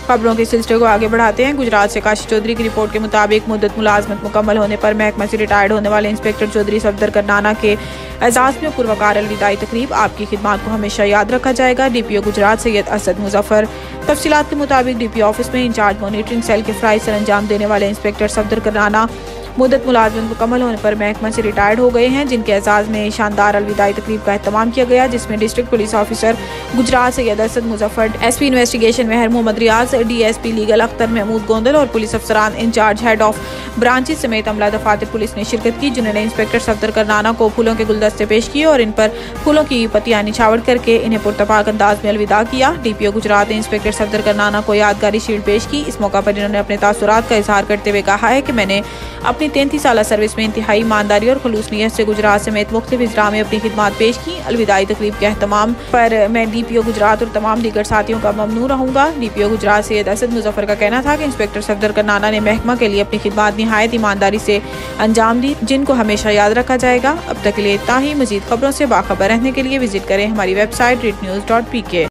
खबरों के सिलसिले को आगे बढ़ाते हैं। गुजरात से काशी चौधरी की रिपोर्ट के मुताबिक मुद्दत मुलाजमत मुकम्मल होने पर महकमा से रिटायर्ड होने वाले इंस्पेक्टर चौधरी सफदर करनाना के एजाज में पुरवकार अलविदाई तकरीब। आपकी खिदमत को हमेशा याद रखा जाएगा। DPO गुजरात सैयद असद मुजफ्फर। तफसीलात के मुताबिक DPO ऑफिस में इंचार्ज मॉनिटरिंग सेल के फराइज सर अंजाम देने वाले इंस्पेक्टर सफदर करनाना मुद्दत मुलाजमत मुकम्मल होने पर महकमा से रिटायर्ड हो गए हैं, जिनके एजाज में शानदार अलविदाई तकरीब का एहतमाम किया गया, जिसमें district police officer Gujrat Syed Asad Muzaffar, SP investigation Mehar Mohammad Riaz, DSP legal Akhtar Mahmood Gondal और पुलिस अफसरान इंचार्ज हेड ऑफ ब्रांचेस समेत अमला दफातर पुलिस ने शिरकत की, जिन्होंने इंस्पेक्टर सफदर करनाना को फूलों के गुलदस्ते पेश किए और इन पर फूलों की पत्तियां निछावर करके इन्हें पुरतपाक अंदाज में अलविदा किया। DPO गुजरात ने इंस्पेक्टर सफदर करनाना को यादगारी शील्ड पेश की। इस मौका पर इन्होंने अपने तासुरात का इजहार करते हुए कहा है कि मैंने अपनी 33 साल सर्विस में इंतहाई ईमानदारी और खलूस नियत से गुजरात समेत मुख्तलिफ इजरा में अपनी खिदमत पेश की। अलविदाई तकरीब के एहतमाम पर मैं DPO गुजरात और तमाम दीगर साथियों का ममनून रहूंगा। DPO गुजरात सैयद असद मुजफ्फर का कहना था कि इंस्पेक्टर सफदर करनाना ने महकमा के लिए अपनी खिदमत निहायत ईमानदारी से अंजाम दी, जिनको हमेशा याद रखा जाएगा। अब तक के लिए इतना ही। मजीद खबरों से बाखबर रहने के लिए विजिट करें हमारी वेबसाइट readnews.pk।